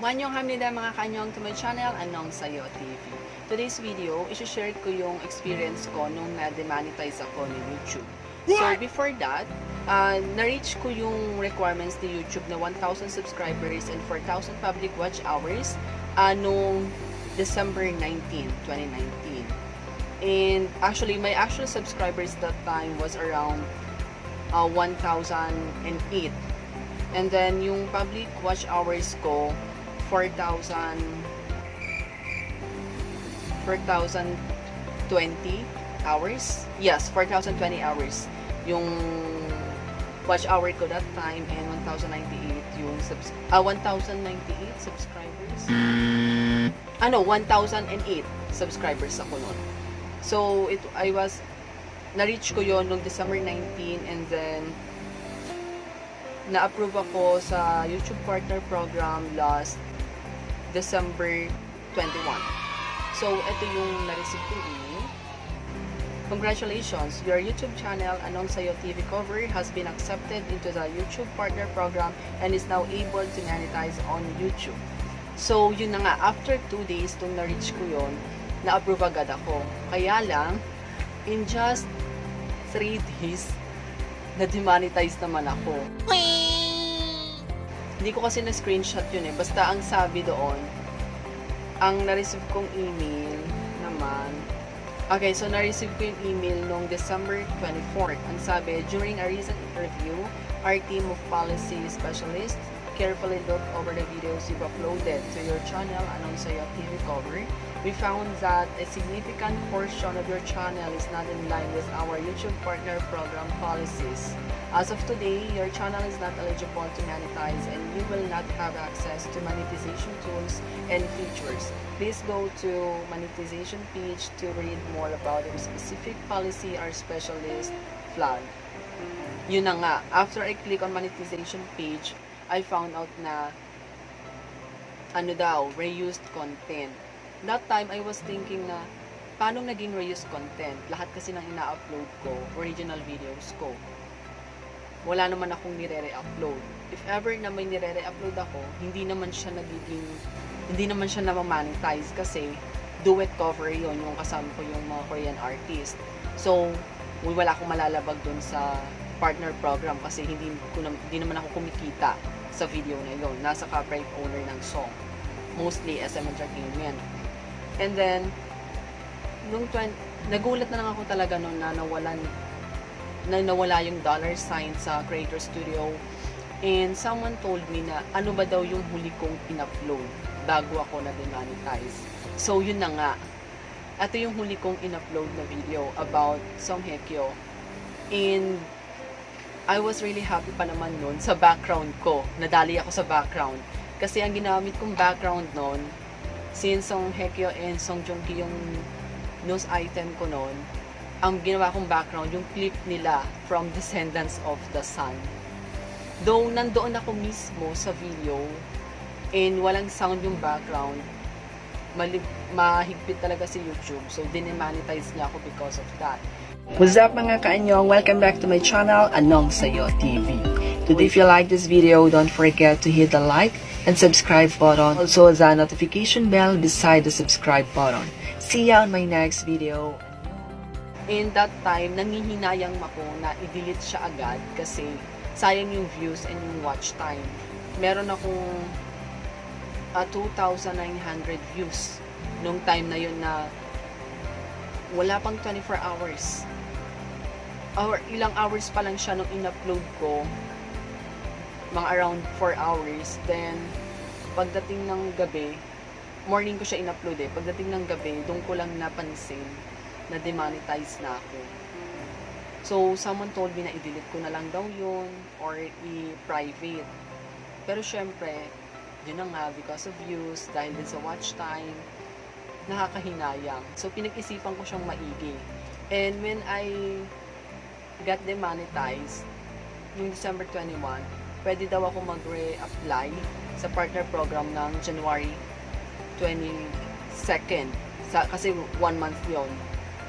Manyonghamnida mga kanyong to my channel, AnongSayoTv. Today's video, isi-share ko yung experience ko nung na-demonetize ako ni YouTube. So, before that, na-reach ko yung requirements ni YouTube na 1,000 subscribers and 4,000 public watch hours noong December 19, 2019. And actually, my actual subscribers that time was around 1,008. And then, yung public watch hours ko, 4,020 hours. Yes, 4,020 hours. Yung watch hour ko that time and 1,098 yung 1,098 subscribers. 1,008 subscribers ako noon. So, na-reach ko yon noong December 19 and then na-approve ako sa YouTube Partner Program last December 21. So, ito yung na-receive ko email. Congratulations! Your YouTube channel, AnongSayoTv cover, has been accepted into the YouTube Partner Program and is now able to monetize on YouTube. So, yun na nga. After 2 days, nung na-reach ko yun, na-approve agad ako. Kaya lang, in just 3 days, na-demonetize naman ako. Hindi ko kasi na-screenshot yun eh. Basta ang sabi doon, ang na-receive kong email naman, okay, so na-receive ko yung email noong December 24th. Ang sabi, during a recent interview, our team of policy specialists carefully looked over the videos you've uploaded to your channel, AnongSayoTv cover. We found that a significant portion of your channel is not in line with our YouTube Partner Program policies. As of today, your channel is not eligible to monetize and you will not have access to monetization tools and features. Please go to monetization page to read more about your specific policy or specialist flag. Yun na nga, after I click on monetization page, I found out na reused content. That time, I was thinking na, paano naging reused content? Lahat kasi ng ina-upload ko, original videos ko. Wala naman akong nire-re-upload. If ever na may nire-re-upload ako, hindi naman siya na-monetize kasi duet cover yon yung kasama ko yung mga Korean artist. So, wala akong malalabag dun sa partner program kasi hindi naman ako kumikita sa video na yon. Nasa copyright owner ng song. Mostly SM Entertainment. And then, nagulat na lang ako talaga noon na nawala yung dollar sign sa Creator Studio. And someone told me na ano ba daw yung huli kong in-upload bago ako na-demonetize. So, yun na nga. Ito yung huli kong in-upload na video about Song Hekyo. And I was really happy pa naman nun sa background ko. Nadali ako sa background. Kasi ang ginamit kong background nun, since Song Hekyo and Song Joongki yung news item ko nun, ang ginawa kong background, yung clip nila from Descendants of the Sun. Though nandoon ako mismo sa video and walang sound yung background, mahigpit talaga si YouTube. So, dinemonetize niya ako because of that. What's up mga kaanyong? Welcome back to my channel, AnongSayoTv. Today, if you like this video, don't forget to hit the like and subscribe button. Also, the notification bell beside the subscribe button. See ya on my next video. In that time, nangihinayang ako na i-delete siya agad kasi sayang yung views and yung watch time. Meron akong 2,900 views nung time na yun na wala pang 24 hours. Or ilang hours pa lang siya nung in-upload ko. Mga around 4 hours. Then, pagdating ng gabi, morning ko siya in-upload eh. Pagdating ng gabi, doon ko lang napansin na demonetize na ako. So, someone told me na i-delete ko na lang daw yun or i-private. Pero syempre, yun na nga, because of views, dahil din sa watch time, nakakahinayang. So, pinag-isipan ko siyang maigi. And when I got demonetized, yung December 21, pwede daw ako mag-re-apply sa partner program ng January 22nd. Kasi 1 month yon.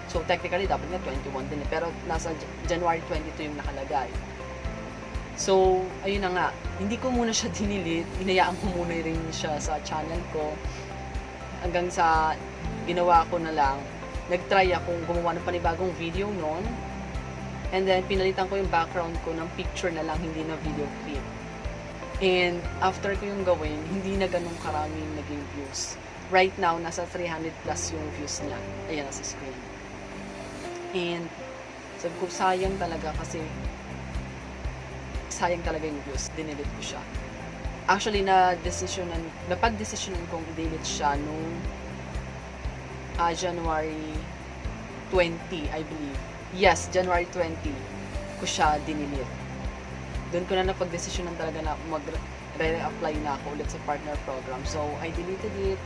So, technically, dapat nga 21 din eh. Pero nasa January 22 yung nakalagay. So, ayun na nga, hindi ko muna siya dinilit, hinayaan ko muna rin siya sa channel ko, hanggang sa ginawa ko na lang, nag-try akong gumawa ng panibagong video noon, and then pinalitan ko yung background ko ng picture na lang, hindi na video clip. And after ko yung gawin, hindi na ganun karaming naging views. Right now, nasa 300 plus yung views niya. Ayan, nasa screen. And sabi ko, sayang talaga kasi sayang talaga yung views. Dinilit ko siya. Actually, napag-desisyonan kong i-delete siya nung January 20, I believe. Yes, January 20 ko siya dinilit. Doon ko na napag-desisyonan talaga na mag-re-apply na ako ulit sa partner program. So, I deleted it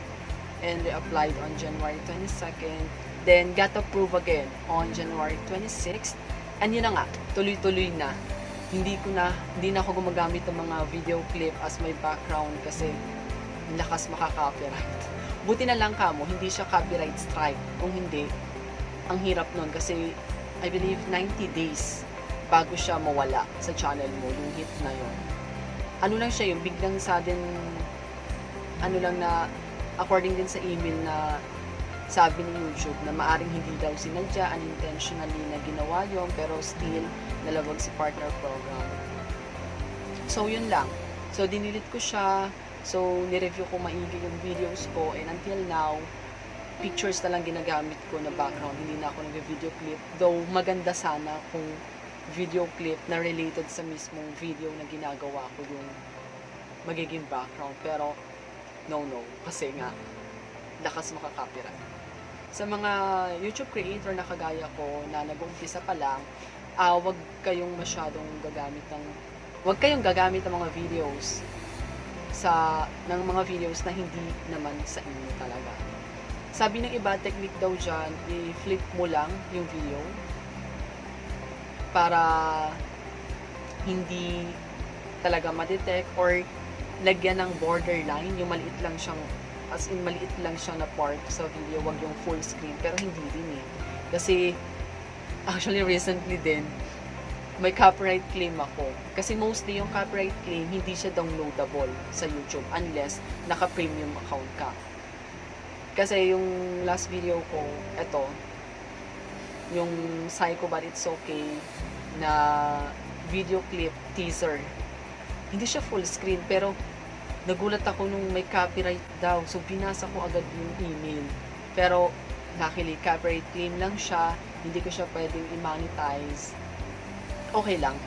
and re-applied on January 22nd. Then, got approved again on January 26th. And yun na nga, tuloy-tuloy na. Hindi na ako gumagamit ng mga video clip as my background kasi lakas makaka-copyright. Buti na lang kamo, hindi siya copyright strike. Kung hindi, ang hirap nun kasi I believe 90 days bago siya mawala sa channel mo, yung hit na yun. Ano lang siya yung biglang sudden, ano lang na, according din sa email na sabi ni YouTube na maaring hindi daw sinadya, unintentionally na ginawa yun, pero still, nalabag si partner program. So, yun lang. So, dinilit ko siya. So, nireview ko maigi yung videos ko. And until now, pictures na lang ginagamit ko na background. Hindi na ako nag-video clip. Though, maganda sana kung video clip na related sa mismong video na ginagawa ko yung magiging background. Pero, no. Kasi nga, lakas makaka-copyright. Sa mga YouTube creator na kagaya ko na nag-uumpisa pa lang, wag kayong gagamit ng mga videos ng mga videos na hindi naman sa inyo talaga. Sabi ng iba, technique daw dyan, i-flip mo lang yung video para hindi talaga ma-detect or lagyan ng borderline, yung maliit lang siya na part sa video, wag yung full screen, pero hindi din eh. Kasi, actually recently din, may copyright claim ako. Kasi mostly yung copyright claim, hindi siya downloadable sa YouTube unless naka-premium account ka. Kasi yung last video ko, eto, yung Psycho But It's Okay na video clip teaser. Hindi siya full screen, pero nagulat ako nung may copyright daw. So, binasa ko agad yung email. Pero, luckily, copyright claim lang siya. Hindi ko siya pwedeng i-monetize. Okay lang.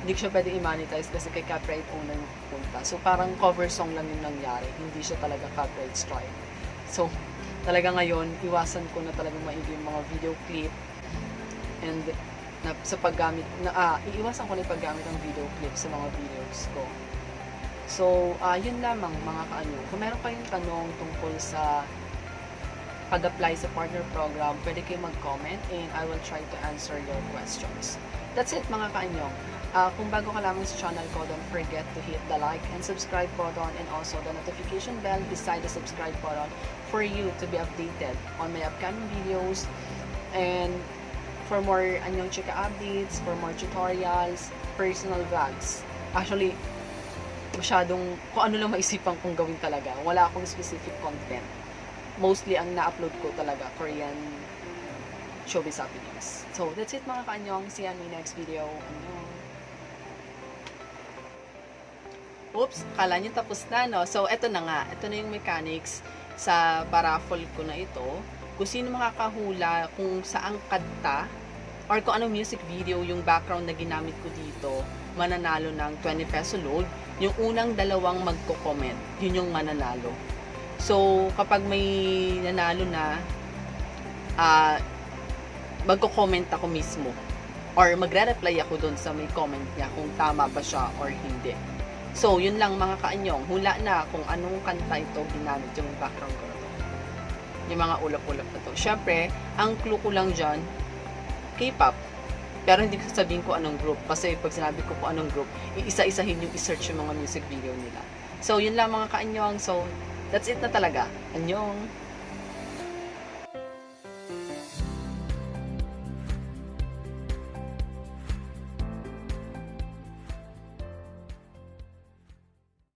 Hindi ko siya pwedeng i-monetize kasi kay copyright owner yung pupunta. So, parang cover song lang yung nangyari. Hindi siya talaga copyright strike. So, talaga ngayon, iwasan ko na talagang maigi yung mga video clip. And, iiwasan ko na yung paggamit ng video clip sa mga videos ko. So, yun lamang mga kaanyo. Kung meron kayong tanong tungkol sa pag-apply sa partner program, pwede kayo mag-comment and I will try to answer your questions. That's it mga kaanyo. Kung bago ka lamang sa channel ko, don't forget to hit the like and subscribe button and also the notification bell beside the subscribe button for you to be updated on my upcoming videos and for more Anyong Chika updates, for more tutorials, personal vlogs. Actually, masyadong kung ano lang maisipan kong gawin talaga. Wala akong specific content. Mostly, ang na-upload ko talaga, Korean showbiz happenings. So, that's it mga kaanyong. See you on my next video. Annyeong. Oops, kala nyo tapos na, no? So, eto na nga. Ito na yung mechanics sa paraffle ko na ito. Kung sino makakahula kung saang kanta or kung anong music video yung background na ginamit ko dito, mananalo ng 20 peso load. Yung unang dalawang magko-comment, yun yung mananalo. So, kapag may nanalo na, magko-comment ako mismo. Or magre-reply ako dun sa may comment niya kung tama ba siya or hindi. So, yun lang mga kaanyong. Hula na kung anong kanta ito ginamit yung background ko na to. Yung mga ulap-ulap na to. Siyempre, ang clue ko lang dyan, K-pop. Pero hindi ko sabihin ko anong group. Kasi pag sinabi ko po anong group, iisa-isahin yung i-search yung mga music video nila. So, yun lang mga kaanyong. So, that's it na talaga. Annyeong!